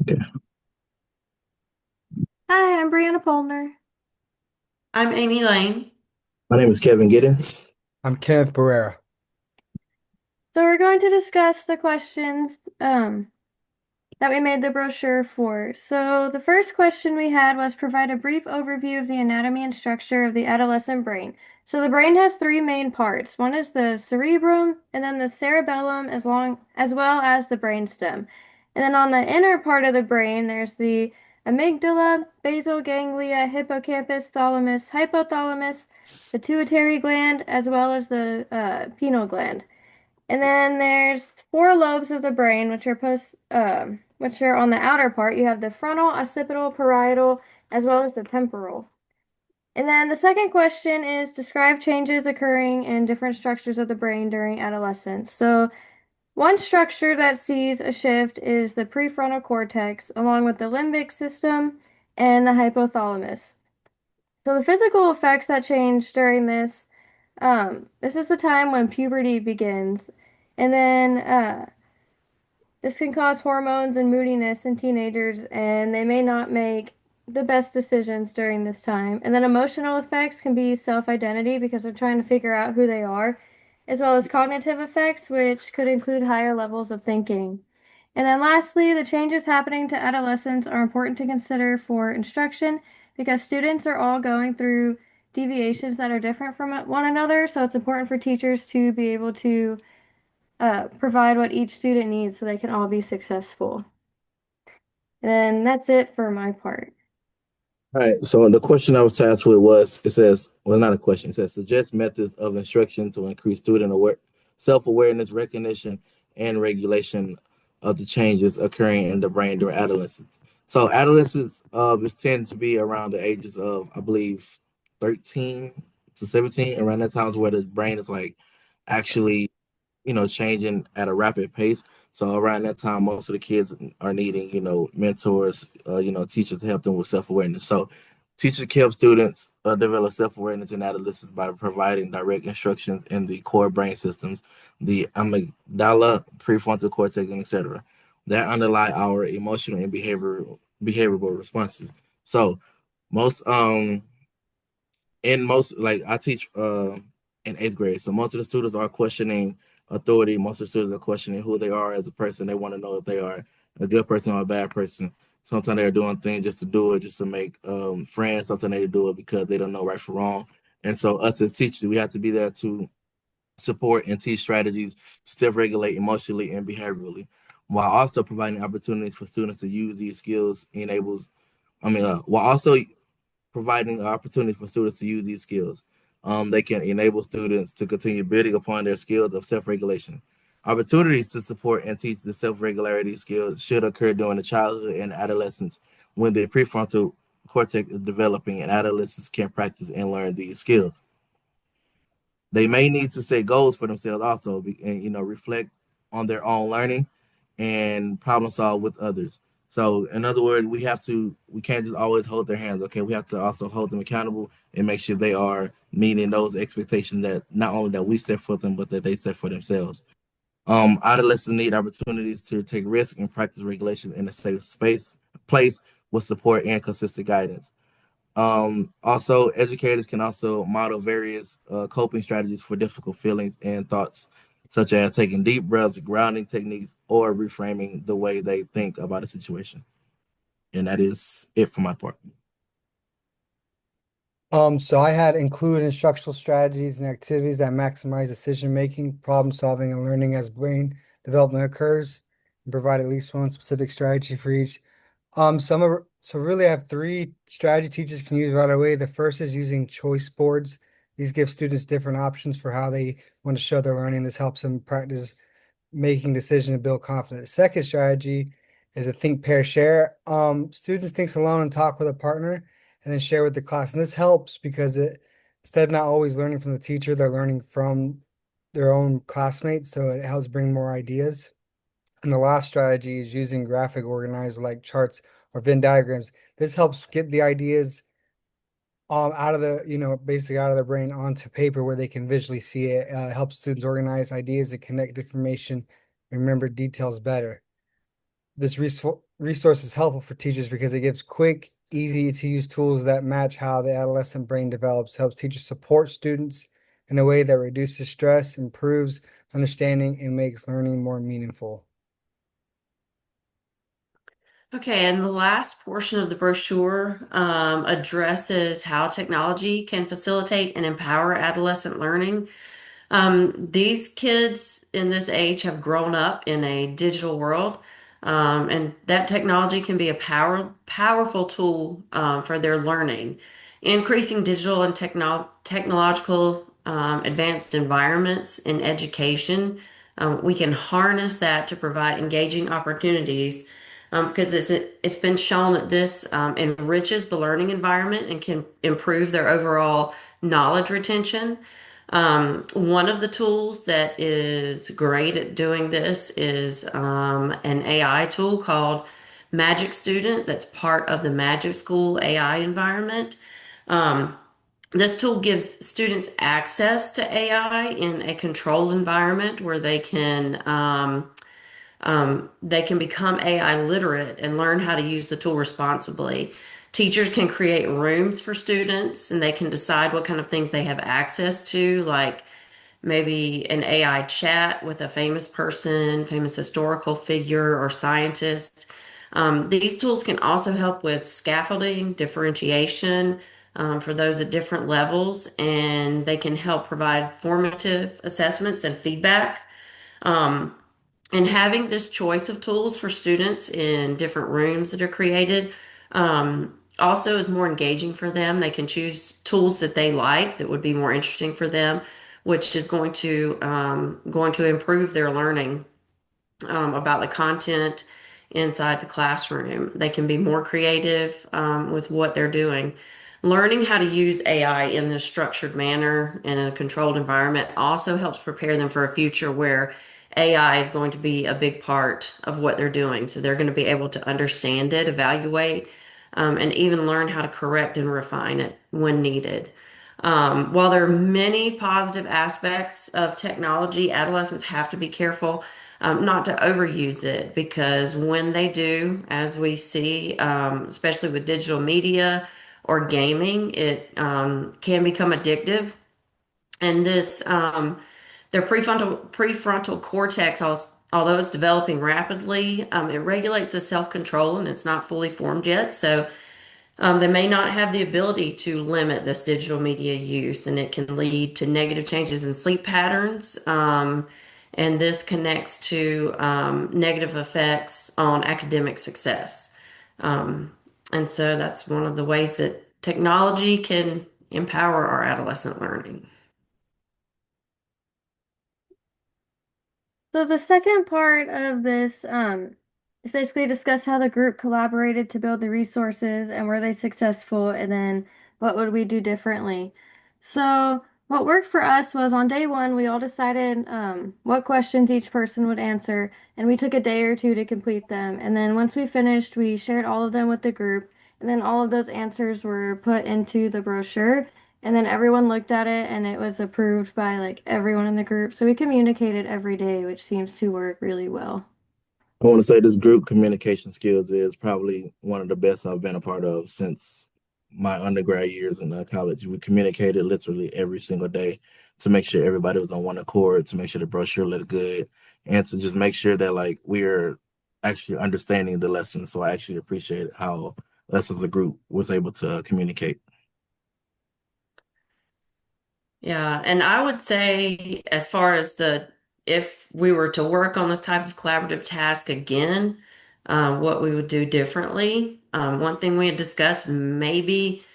Okay. Hi, I'm Brianna Polner. I'm Amy Lane. My name is Kevin Giddens. I'm Kenneth Barrera. So we're going to discuss the questions that we made the brochure for. So the first question we had was provide a brief overview of the anatomy and structure of the adolescent brain. So the brain has three main parts. One is the cerebrum, and then the cerebellum, as well as the brainstem. And then on the inner part of the brain, there's the amygdala, basal ganglia, hippocampus, thalamus, hypothalamus, pituitary gland, as well as the pineal gland. And then there's four lobes of the brain, which are on the outer part. You have the frontal, occipital, parietal, as well as the temporal. And then the second question is describe changes occurring in different structures of the brain during adolescence. So one structure that sees a shift is the prefrontal cortex, along with the limbic system and the hypothalamus. So the physical effects that change during this is the time when puberty begins. And then this can cause hormones and moodiness in teenagers, and they may not make the best decisions during this time. And then emotional effects can be self-identity because they're trying to figure out who they are, as well as cognitive effects, which could include higher levels of thinking. And then lastly, the changes happening to adolescents are important to consider for instruction because students are all going through deviations that are different from one another. So it's important for teachers to be able to provide what each student needs so they can all be successful. And that's it for my part. All right. So the question I was tasked with was, it says, well, not a question. It says, suggest methods of instruction to increase student self-awareness, recognition, and regulation of the changes occurring in the brain during adolescence. So adolescence is tend to be around the ages of, I believe, 13 to 17. Around that time is where the brain is like actually changing at a rapid pace. So around that time, most of the kids are needing, mentors, teachers to help them with self-awareness. So teachers can help students develop self-awareness in adolescence by providing direct instructions in the core brain systems, the amygdala, prefrontal cortex, and etc. that underlie our emotional and behavioral responses. So most most like I teach in eighth grade, so most of the students are questioning authority. Most of the students are questioning who they are as a person. They want to know if they are a good person or a bad person. Sometimes they're doing things just to do it, just to make friends. Sometimes they do it because they don't know right from wrong. And so us as teachers, we have to be there to support and teach strategies to self-regulate emotionally and behaviorally, while also providing opportunities for students to use these skills enables. While also providing opportunities for students to use these skills. They can enable students to continue building upon their skills of self-regulation. Opportunities to support and teach the self-regularity skills should occur during the childhood and adolescence when the prefrontal cortex is developing and adolescents can practice and learn these skills. They may need to set goals for themselves also, and reflect on their own learning and problem solve with others. So, in other words, we can't just always hold their hands. Okay, we have to also hold them accountable and make sure they are meeting those expectations that not only that we set for them, but that they set for themselves. Adolescents need opportunities to take risks and practice regulation in a safe place with support and consistent guidance. Also, educators can also model various coping strategies for difficult feelings and thoughts, such as taking deep breaths, grounding techniques, or reframing the way they think about a situation. And that is it for my part. So I had include instructional strategies and activities that maximize decision making, problem solving, and learning as brain development occurs, and provide at least one specific strategy for each. So really I have three strategy teachers can use right away. The first is using choice boards. These give students different options for how they want to show their learning. This helps them practice making decisions and build confidence. Second strategy is a think, pair, share. Students think alone and talk with a partner and then share with the class. And this helps because instead of not always learning from the teacher, they're learning from their own classmates. So it helps bring more ideas. And the last strategy is using graphic organizer like charts or Venn diagrams. This helps get the ideas out of basically out of their brain onto paper where they can visually see it. Helps students organize ideas and connect information and remember details better. This resource is helpful for teachers because it gives quick, easy to use tools that match how the adolescent brain develops, helps teachers support students in a way that reduces stress, improves understanding, and makes learning more meaningful. Okay, and the last portion of the brochure addresses how technology can facilitate and empower adolescent learning. These kids in this age have grown up in a digital world, and that technology can be a powerful tool for their learning. Increasing digital and technological advanced environments in education, we can harness that to provide engaging opportunities because it's been shown that this enriches the learning environment and can improve their overall knowledge retention. One of the tools that is great at doing this is an AI tool called Magic Student that's part of the Magic School AI environment. Um, this tool gives students access to AI in a controlled environment where they can become AI literate and learn how to use the tool responsibly. Teachers can create rooms for students and they can decide what kind of things they have access to, like maybe an AI chat with a famous person, famous historical figure, or scientist. These tools can also help with scaffolding, differentiation for those at different levels, and they can help provide formative assessments and feedback. Um, and having this choice of tools for students in different rooms that are created also is more engaging for them. They can choose tools that they like that would be more interesting for them, which is going to improve their learning about the content inside the classroom. They can be more creative with what they're doing. Learning how to use AI in this structured manner and in a controlled environment also helps prepare them for a future where AI is going to be a big part of what they're doing. So they're going to be able to understand it, evaluate, and even learn how to correct and refine it when needed. While there are many positive aspects of technology, adolescents have to be careful not to overuse it because when they do, as we see, especially with digital media or gaming, it can become addictive. And their prefrontal cortex, although it's developing rapidly, it regulates the self-control and it's not fully formed yet. So they may not have the ability to limit this digital media use, and it can lead to negative changes in sleep patterns. And this connects to negative effects on academic success. Um, and so that's one of the ways that technology can empower our adolescent learning. So the second part of this is basically discuss how the group collaborated to build the resources and were they successful, and then what would we do differently. So what worked for us was on day one, we all decided what questions each person would answer, and we took a day or two to complete them. And then once we finished, we shared all of them with the group, and then all of those answers were put into the brochure. And then everyone looked at it and it was approved by like everyone in the group. So we communicated every day, which seems to work really well. I want to say this group communication skills is probably one of the best I've been a part of since my undergrad years in college. We communicated literally every single day to make sure everybody was on one accord, to make sure the brochure looked good, and to just make sure that like we're actually understanding the lesson. So I actually appreciate how us as a group was able to communicate. Yeah, and I would say, as far as if we were to work on this type of collaborative task again, what we would do differently. One thing we had discussed, maybe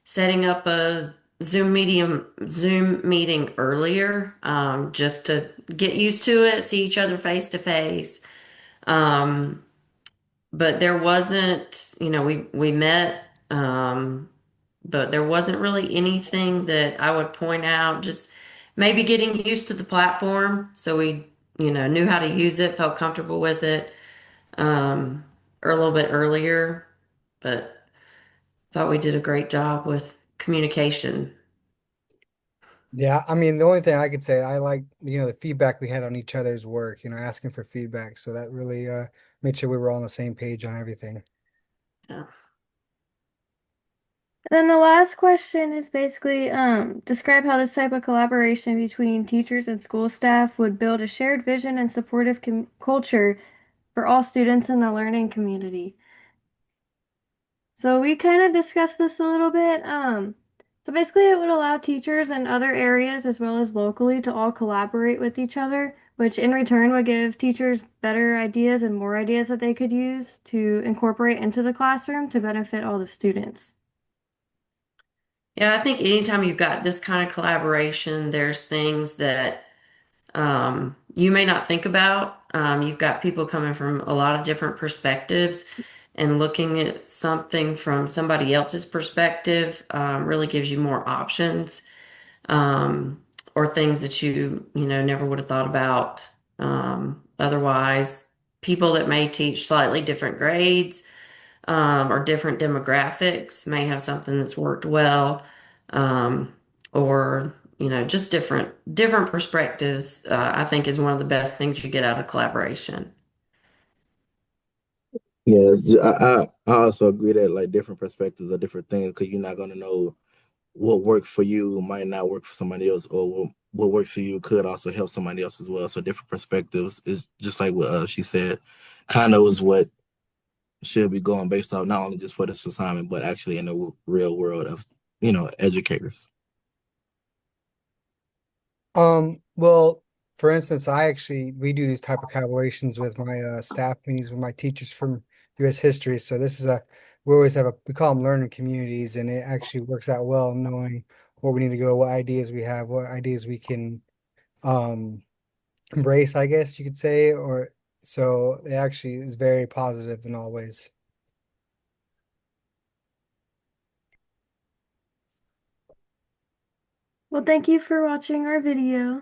setting up a Zoom meeting earlier, just to get used to it, see each other face to face. Um, but there wasn't, we met, but there wasn't really anything that I would point out. Just maybe getting used to the platform, so we, knew how to use it, felt comfortable with it, um, or a little bit earlier. But thought we did a great job with communication. Yeah, I mean, the only thing I could say, I like, the feedback we had on each other's work, asking for feedback. So that really made sure we were all on the same page on everything. Yeah. Then the last question is basically describe how this type of collaboration between teachers and school staff would build a shared vision and supportive culture for all students in the learning community. So we kind of discussed this a little bit. So basically it would allow teachers in other areas as well as locally to all collaborate with each other, which in return would give teachers better ideas and more ideas that they could use to incorporate into the classroom to benefit all the students. Yeah, I think anytime you've got this kind of collaboration, there's things that you may not think about. You've got people coming from a lot of different perspectives, and looking at something from somebody else's perspective really gives you more options, um, or things that you never would have thought about. Otherwise, people that may teach slightly different grades or different demographics may have something that's worked well, um, or just different perspectives. I think is one of the best things you get out of collaboration. Yeah, I also agree that like different perspectives are different things because you're not gonna know what worked for you might not work for somebody else, or what works for you could also help somebody else as well. So different perspectives is just like what she said, kind of is what should be going based off not only just for this assignment, but actually in the real world of educators. Well, for instance, we do these type of collaborations with my staff meetings with my teachers from U.S. history. So we always we call them learning communities, and it actually works out well knowing where we need to go, what ideas we have, what ideas we can um embrace, I guess you could say, or so it actually is very positive in all ways. Well, thank you for watching our video.